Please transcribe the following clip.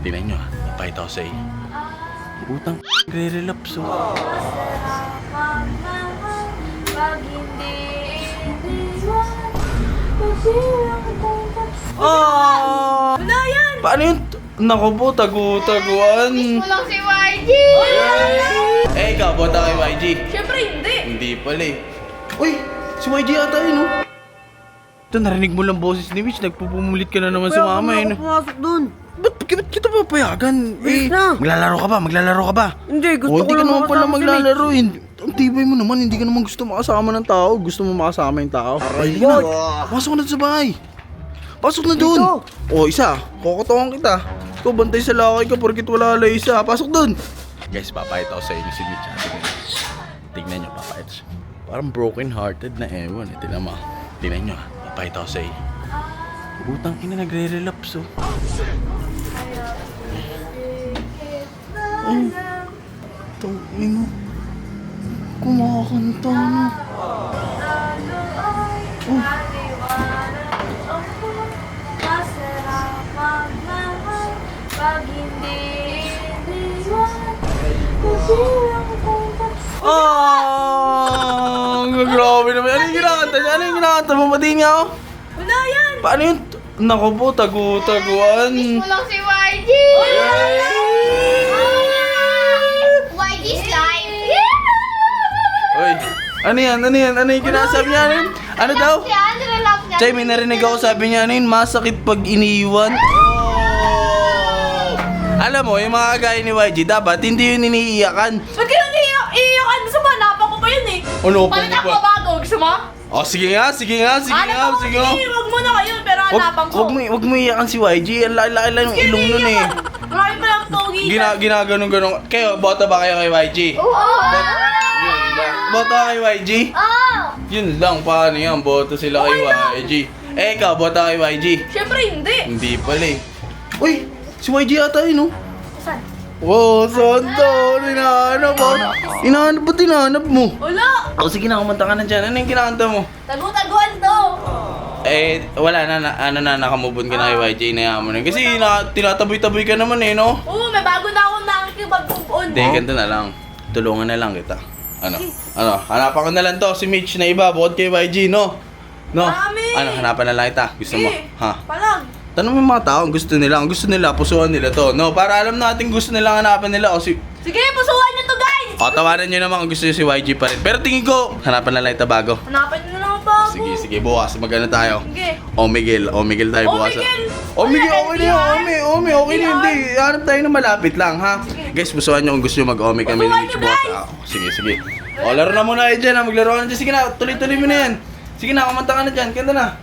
Tingnan nyo ha, ipahita ko sa inyo. Utang nagre-relapse oh. Oh! Wala yan! Paano yun? Naku po, tagu-taguan. Miss mo lang si YG! Eh, ikaw, bota kay YG. Siyempre hindi! Hindi pala eh. Uy, si YG ata yun oh. Ito, narinig mo lang boses ni Mitch. Nagpupumulit ka na naman sa mama eh. Pumasok dun. Ba't kita papayagan? Wait lang. Maglalaro ka ba? Hindi, gusto Hindi ko ka lang naman pala makasama si maglalaro eh. Ang tibay mo naman, hindi ka naman gusto makasama ng tao. Gusto mo makasama yung tao. Aray na. Pasok na sa bahay. Pasok na dun. Dito. O, isa. Kokotawan kita. Ikaw, bantay sa lakay ka porkit wala ala isa. Pasok dun. Guys, papayita ko sa inyo si Mitch. Tignan nyo, papayita siya. Parang broken hearted na ewan. Tignan nyo, papayita ko sa inyo. Utang ina, nagre-relapse oh. Ay, tawin mo. Kumakanta na. Oh. Ah, grabe naman. Ano yung kinakanta niya? Ano yung kinakanta mo? Matiin niya ako? Wala yan! Paano yun? Naku po, tagu-taguan. Miss mo lang si YG! YG's life! Uy, ano yan? Ano yung kinasabi niya? Ano daw? Si Andre love niya! Chay, may narinig ako sabi niya, masakit pag iniiwan. Oh! Alam mo, yung mga kagaya ni YG, dapat hindi yun iniiyakan. Ba't ka nang iiyakan? Gusto mo, hanapan ko pa yun eh! Ano pa Palit mo ako ba? bago, gusto mo? Oh, sige nga. Hanapan ko, huwag mo na kayo, pero hanapan ko. Wag mo iyakan si YG. Ang laki lang yung ilong nun eh. Marami pa lang pogi. Ginaganon. Kayo, boto ba kayo kay YG? Oo! Yun lang. Boto ka kay YG? Oo! Yun lang, paano yan? Boto sila kay YG. Eh, ikaw, boto kay YG? Siyempre hindi! Hindi pala eh. Uy, si YG ata yun oh. Saan? Wow, santo! Hinahanap oh. Ba't hinahanap mo? Wala! O sige na, kumanta ka na dyan. Ano yung kinakanta mo? Tagu-taguan to! Eh, wala na, nakamubon ka na kay YG na mo na. Kasi tinataboy-taboy ka naman eh, no? Oo, may bago na akong nakikipag-move-on. Hindi, ganito na lang. Tulungan na lang kita. Ano? Hanapan ko na lang to, si Mitch na iba, bukod kay YG, no? No? Marami. Ano, hanapan na lang kita. Gusto mo? Ha? Palang! Tanong mo yung mga tao, ang gusto nila, pusuan nila to, no? Para alam natin gusto nila hanapan nila. O si... Sige, pusuhan niyo to guys! O, tawanan nyo naman kung gusto nyo si YG pa rin. Pero tingin ko, hanapan na lang ito bago. Hanapan niyo na lang bago. Sige, bukas, magano tayo? Sige. O Miguel tayo bukas. O Miguel, Okay na yun, okay na yun, hindi. Hanap tayo na malapit lang, ha? Guys, busuan nyo kung gusto nyo mag-Ome kami ni Busuan Mitch nyo, bukas. guys! Sige. O, laro na muna kayo dyan, ha? Maglaro ka na dyan. Sige na, tuloy-tuloy mo na yan. Sige na, kumanta ka na dyan. Kanta na.